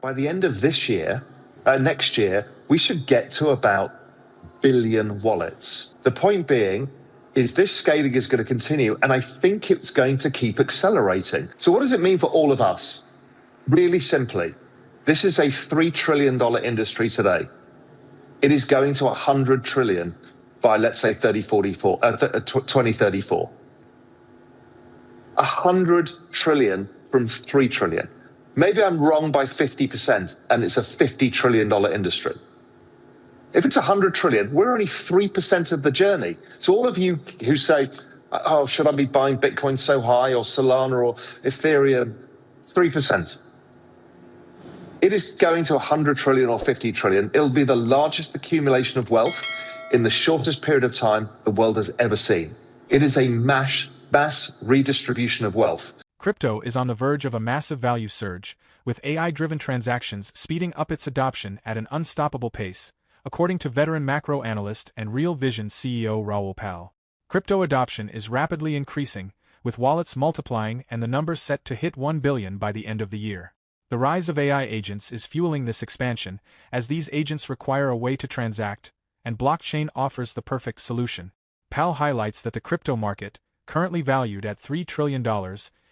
by the end of this year, next year, we should get to about billion wallets. The point being is this scaling is going to continue, and I think it's going to keep accelerating. So what does it mean for all of us? Really simply, this is a $3 trillion industry today. It is going to 100 trillion by, let's say, 2034. 100 trillion from 3 trillion. Maybe I'm wrong by 50%, and it's a $50 trillion industry. If it's 100 trillion, we're only 3% of the journey. So all of you who say, oh, should I be buying Bitcoin so high, or Solana or Ethereum? 3%. It is going to 100 trillion or 50 trillion. It'll be the largest accumulation of wealth in the shortest period of time the world has ever seen. It is a mass redistribution of wealth. Crypto is on the verge of a massive value surge, with AI-driven transactions speeding up its adoption at an unstoppable pace, according to veteran macro analyst and Real Vision CEO Raoul Pal. Crypto adoption is rapidly increasing, with wallets multiplying and the number set to hit 1 billion by the end of the year. The rise of AI agents is fueling this expansion, as these agents require a way to transact, and blockchain offers the perfect solution. Pal highlights that the crypto market, currently valued at $3 trillion,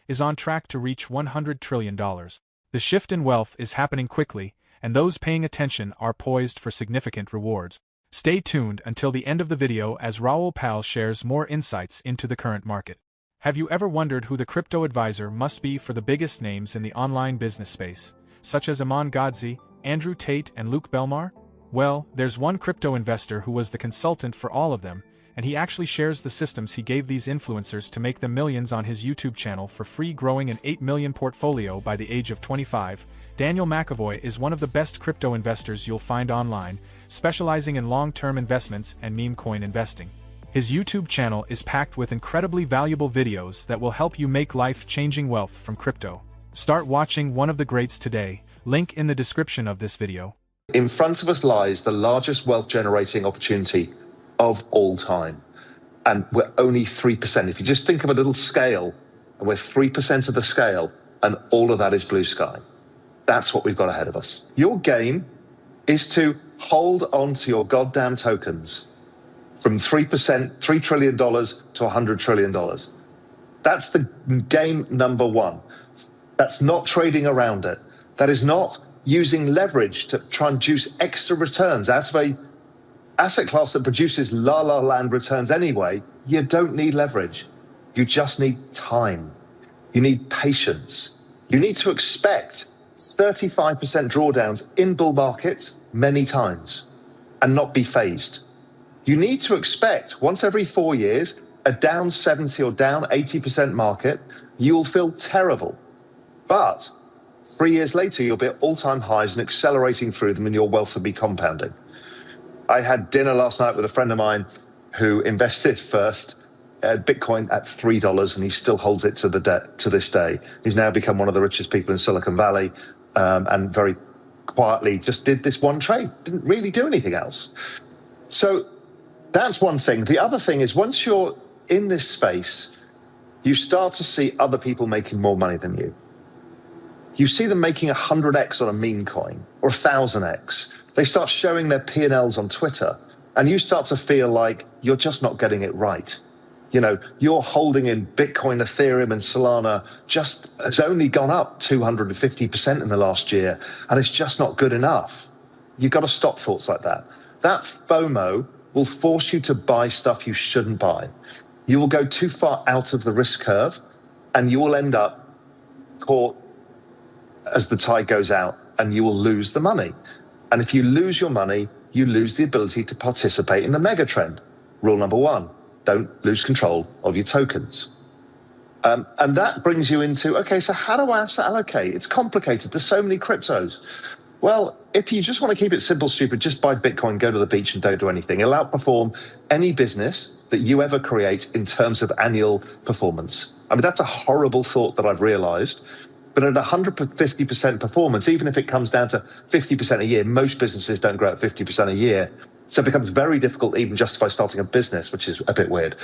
is on track to reach $100 trillion. The shift in wealth is happening quickly, and those paying attention are poised for significant rewards. Stay tuned until the end of the video as Raoul Pal shares more insights into the current market. Have you ever wondered who the crypto advisor must be for the biggest names in the online business space, such as Iman Gadzhi, Andrew Tate, and Luke Belmar? Well, there's one crypto investor who was the consultant for all of them, and he actually shares the systems he gave these influencers to make them millions on his YouTube channel for free, growing an 8 million portfolio by the age of 25. Daniel McAvoy is one of the best crypto investors you'll find online, specializing in long-term investments and meme coin investing. His YouTube channel is packed with incredibly valuable videos that will help you make life-changing wealth from crypto. Start watching one of the greats today, link in the description of this video. In front of us lies the largest wealth-generating opportunity of all time. And we're only 3%. If you just think of a little scale, and we're 3% of the scale, and all of that is blue sky. That's what we've got ahead of us. Your game is to hold on to your goddamn tokens from 3%, $3 trillion to $100 trillion. That's the game number one. That's not trading around it. That is not using leverage to try and juice extra returns out of a asset class that produces la-la land returns anyway. You don't need leverage. You just need time. You need patience. You need to expect 35% drawdowns in bull markets many times and not be phased. You need to expect once every 4 years, a down 70 or down 80% market, you'll feel terrible. But 3 years later, you'll be at all-time highs and accelerating through them, and your wealth will be compounding. I had dinner last night with a friend of mine who invested first Bitcoin at $3, and he still holds it to this day. He's now become one of the richest people in Silicon Valley, and very quietly just did this one trade, didn't really do anything else. So that's one thing. The other thing is, once you're in this space, you start to see other people making more money than you. You see them making 100x on a meme coin or 1,000x. They start showing their P&Ls on Twitter, and you start to feel like you're just not getting it right. You know, you're holding in Bitcoin, Ethereum, and Solana has only gone up 250% in the last year, and it's just not good enough. You've got to stop thoughts like that. That FOMO will force you to buy stuff you shouldn't buy. You will go too far out of the risk curve, and you will end up caught as the tide goes out, and you will lose the money. And if you lose your money, you lose the ability to participate in the mega trend. Rule number one, don't lose control of your tokens. And that brings you into, okay, so how do I asset allocate? It's complicated. There's so many cryptos. Well, if you just want to keep it simple, stupid, just buy Bitcoin, go to the beach and don't do anything. It'll outperform any business that you ever create in terms of annual performance. I mean, that's a horrible thought that I've realized. But at 150% performance, even if it comes down to 50% a year, most businesses don't grow at 50% a year. So it becomes very difficult to even justify starting a business, which is a bit weird.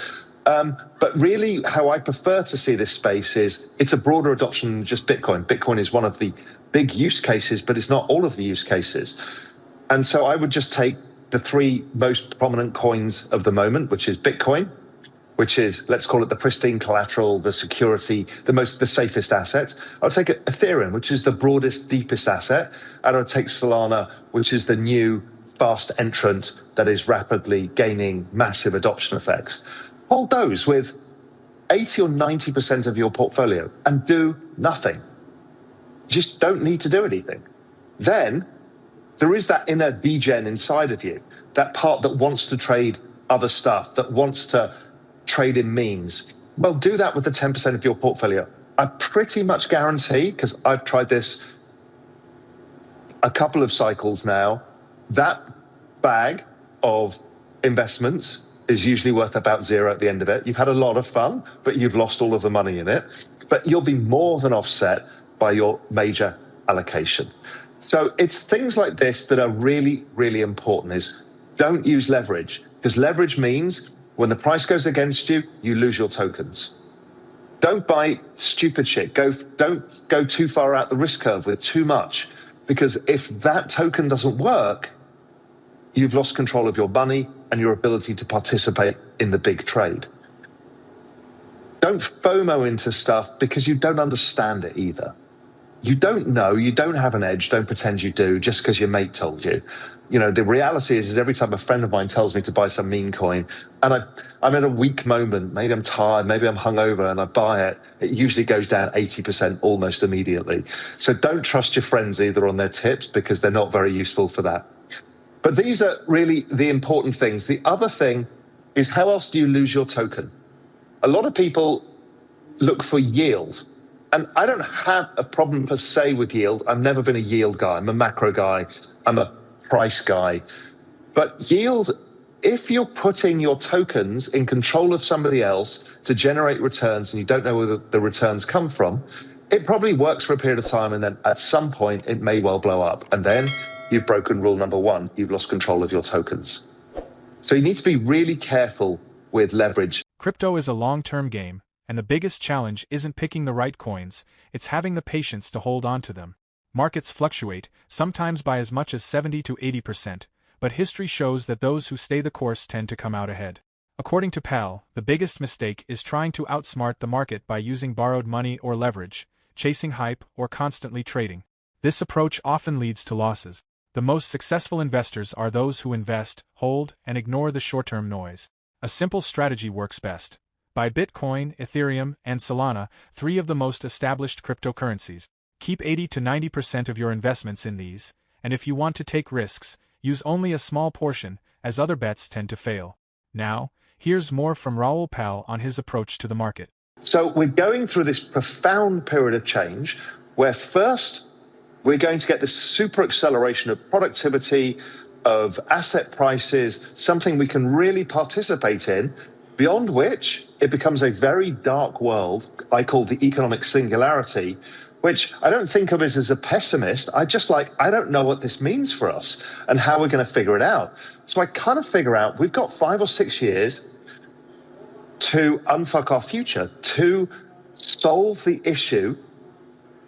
But really, how I prefer to see this space is it's a broader adoption than just Bitcoin. Bitcoin is one of the big use cases, but it's not all of the use cases. And so I would just take the three most prominent coins of the moment, which is Bitcoin, which is, let's call it the pristine collateral, the security, the safest asset. I would take Ethereum, which is the broadest, deepest asset. And I would take Solana, which is the new fast entrant that is rapidly gaining massive adoption effects. Hold those with 80 or 90% of your portfolio and do nothing. You just don't need to do anything. Then there is that inner degen inside of you, that part that wants to trade other stuff, that wants to trade in memes. Well, do that with the 10% of your portfolio. I pretty much guarantee, because I've tried this a couple of cycles now, that bag of investments is usually worth about zero at the end of it. You've had a lot of fun, but you've lost all of the money in it. But you'll be more than offset by your major allocation. So it's things like this that are really, really important, is don't use leverage, because leverage means when the price goes against you, you lose your tokens. Don't buy stupid shit. Don't go too far out the risk curve with too much, because if that token doesn't work, you've lost control of your money and your ability to participate in the big trade. Don't FOMO into stuff because you don't understand it either. You don't know, you don't have an edge, don't pretend you do just because your mate told you. You know, the reality is that every time a friend of mine tells me to buy some meme coin, and I'm in a weak moment, maybe I'm tired, maybe I'm hungover, and I buy it, it usually goes down 80% almost immediately. So don't trust your friends either on their tips, because they're not very useful for that. But these are really the important things. The other thing is, how else do you lose your token? A lot of people look for yield. And I don't have a problem per se with yield. I've never been a yield guy. I'm a macro guy. I'm a price guy. But yield, if you're putting your tokens in control of somebody else to generate returns and you don't know where the returns come from, it probably works for a period of time, and then at some point it may well blow up. And then you've broken rule number one. You've lost control of your tokens. So you need to be really careful with leverage. Crypto is a long-term game, and the biggest challenge isn't picking the right coins, it's having the patience to hold on to them. Markets fluctuate, sometimes by as much as 70 to 80%, but history shows that those who stay the course tend to come out ahead. According to Pal, the biggest mistake is trying to outsmart the market by using borrowed money or leverage, chasing hype, or constantly trading. This approach often leads to losses. The most successful investors are those who invest, hold, and ignore the short-term noise. A simple strategy works best. Buy Bitcoin, Ethereum, and Solana, three of the most established cryptocurrencies. Keep 80 to 90% of your investments in these, and if you want to take risks, use only a small portion, as other bets tend to fail. Now, here's more from Raoul Pal on his approach to the market. So we're going through this profound period of change where first we're going to get this super acceleration of productivity, of asset prices, something we can really participate in, beyond which it becomes a very dark world I call the economic singularity, which I don't think of as a pessimist. I don't know what this means for us and how we're going to figure it out. So I kind of figure out we've got 5 or 6 years to unfuck our future, to solve the issue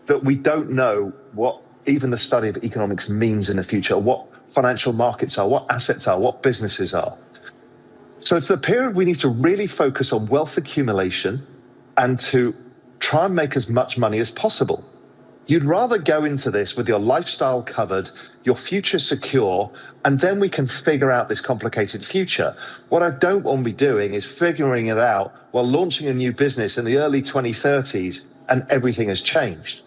that we don't know what even the study of economics means in the future, what financial markets are, what assets are, what businesses are. So it's the period we need to really focus on wealth accumulation and to try and make as much money as possible. You'd rather go into this with your lifestyle covered, your future secure, and then we can figure out this complicated future. What I don't want to be doing is figuring it out while launching a new business in the early 2030s and everything has changed.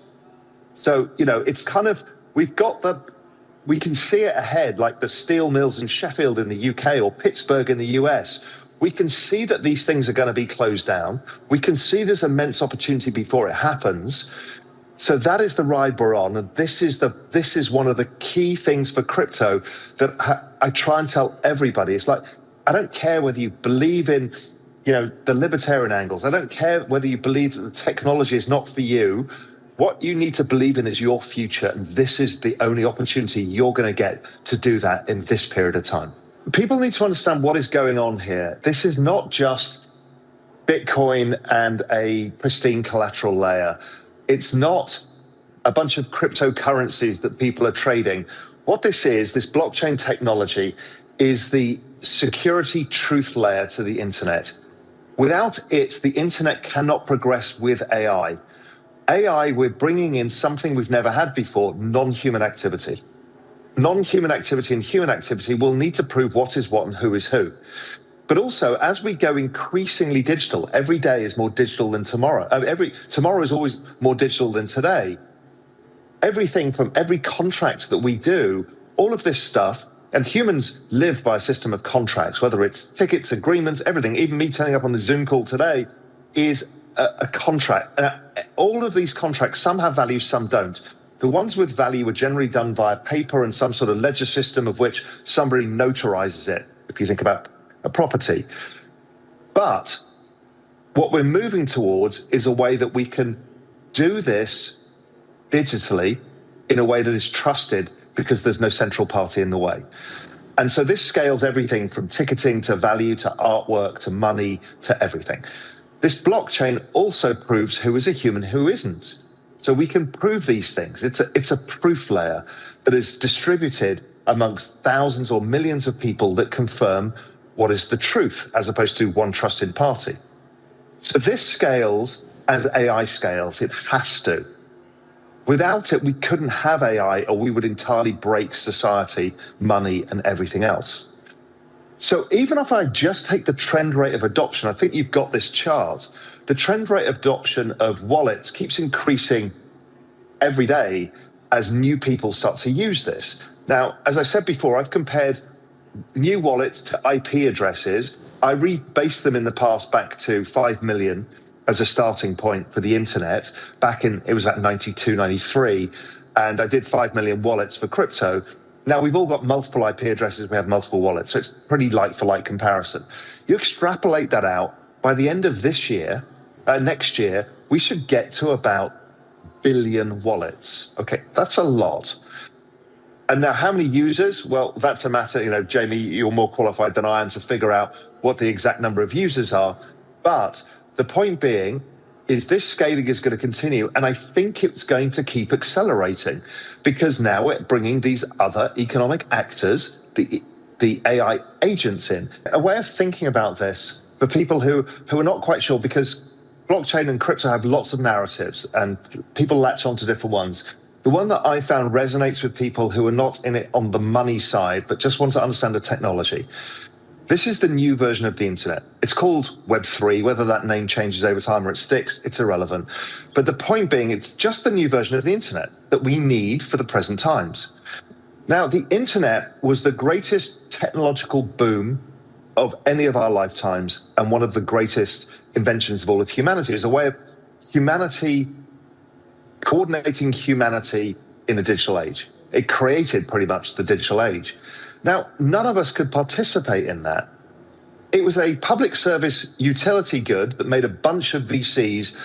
So, it's kind of, we can see it ahead, like the steel mills in Sheffield in the UK or Pittsburgh in the US. We can see that these things are going to be closed down. We can see there's immense opportunity before it happens. So that is the ride we're on. And this is one of the key things for crypto that I try and tell everybody. It's like, I don't care whether you believe in, the libertarian angles. I don't care whether you believe that the technology is not for you. What you need to believe in is your future, and this is the only opportunity you're going to get to do that in this period of time. people need to understand what is going on here. This is not just Bitcoin and a pristine collateral layer. It's not a bunch of cryptocurrencies that people are trading. What this is, this blockchain technology, is the security truth layer to the internet. Without it, the internet cannot progress with AI. AI, we're bringing in something we've never had before, non-human activity. Non-human activity and human activity will need to prove what is what and who is who. But also, as we go increasingly digital, every day is more digital than tomorrow. Tomorrow is always more digital than today. Everything from every contract that we do, all of this stuff, and humans live by a system of contracts, whether it's tickets, agreements, everything, even me turning up on the Zoom call today is a contract. All of these contracts, some have value, some don't. The ones with value are generally done via paper and some sort of ledger system of which somebody notarizes it, if you think about a property. But what we're moving towards is a way that we can do this digitally in a way that is trusted because there's no central party in the way. And so this scales everything from ticketing to value to artwork to money to everything. This blockchain also proves who is a human, who isn't. So we can prove these things. It's a proof layer that is distributed amongst thousands or millions of people that confirm what is the truth, as opposed to one trusted party. So this scales as AI scales. It has to. Without it, we couldn't have AI, or we would entirely break society, money, and everything else. So even if I just take the trend rate of adoption, I think you've got this chart. The trend rate of adoption of wallets keeps increasing every day as new people start to use this. Now, as I said before, I've compared new wallets to IP addresses. I rebased them in the past back to 5 million as a starting point for the internet. It was at 92, 93, and I did 5 million wallets for crypto. Now we've all got multiple IP addresses, we have multiple wallets, so it's pretty like for like comparison. You extrapolate that out, by the end of this year, next year, we should get to about billion wallets. Okay, that's a lot. And now how many users? Well, that's a matter, Jamie, you're more qualified than I am to figure out what the exact number of users are. But the point being is this scaling is going to continue, and I think it's going to keep accelerating because now we're bringing these other economic actors, the AI agents in. A way of thinking about this for people who are not quite sure, because blockchain and crypto have lots of narratives and people latch onto different ones. The one that I found resonates with people who are not in it on the money side, but just want to understand the technology. This is the new version of the internet. It's called Web3. Whether that name changes over time or it sticks, it's irrelevant. But the point being, it's just the new version of the internet that we need for the present times. Now, the internet was the greatest technological boom of any of our lifetimes and one of the greatest inventions of all of humanity. It's a way of humanity coordinating humanity in the digital age. It created pretty much the digital age. Now, none of us could participate in that. It was a public service utility good that made a bunch of VCs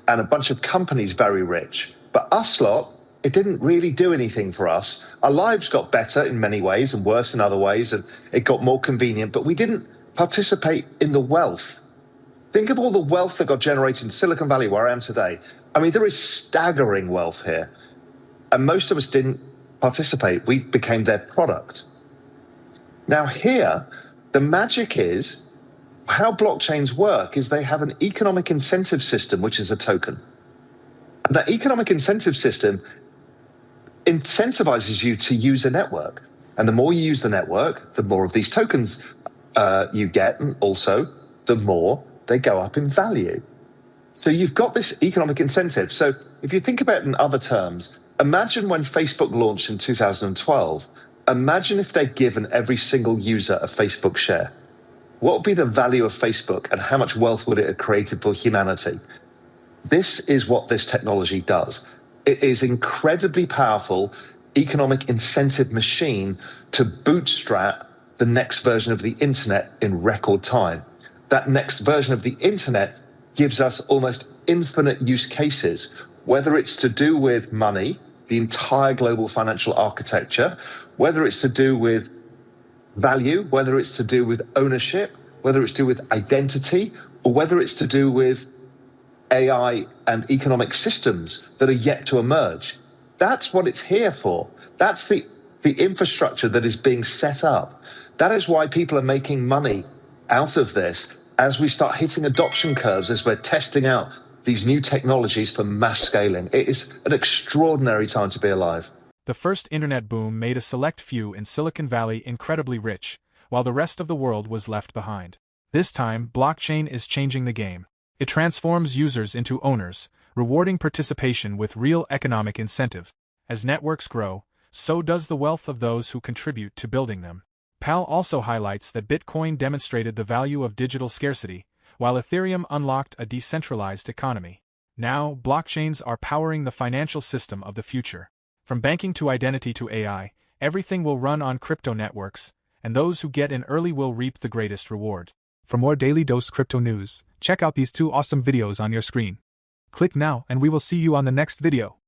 and a bunch of companies very rich. But us lot, it didn't really do anything for us. Our lives got better in many ways and worse in other ways, and it got more convenient, but we didn't participate in the wealth. Think of all the wealth that got generated in Silicon Valley, where I am today. I mean, there is staggering wealth here. And most of us didn't participate. We became their product. Now here, the magic is, how blockchains work is they have an economic incentive system, which is a token. And that economic incentive system incentivizes you to use a network. And the more you use the network, the more of these tokens you get, and also the more they go up in value. So you've got this economic incentive. So if you think about it in other terms, imagine when Facebook launched in 2012, imagine if they'd given every single user a Facebook share. What would be the value of Facebook and how much wealth would it have created for humanity? This is what this technology does. It is incredibly powerful economic incentive machine to bootstrap the next version of the internet in record time. That next version of the internet gives us almost infinite use cases, whether it's to do with money, the entire global financial architecture, whether it's to do with value, whether it's to do with ownership, whether it's to do with identity, or whether it's to do with AI and economic systems that are yet to emerge. That's what it's here for. That's the infrastructure that is being set up. That is why people are making money out of this as we start hitting adoption curves, as we're testing out these new technologies for mass scaling. It is an extraordinary time to be alive. The first internet boom made a select few in Silicon Valley incredibly rich, while the rest of the world was left behind. This time, blockchain is changing the game. It transforms users into owners, rewarding participation with real economic incentive. As networks grow, so does the wealth of those who contribute to building them. Pal also highlights that Bitcoin demonstrated the value of digital scarcity, while Ethereum unlocked a decentralized economy. Now, blockchains are powering the financial system of the future. From banking to identity to AI, everything will run on crypto networks, and those who get in early will reap the greatest reward. For more Daily Dose Crypto news, check out these 2 awesome videos on your screen. Click now and we will see you on the next video.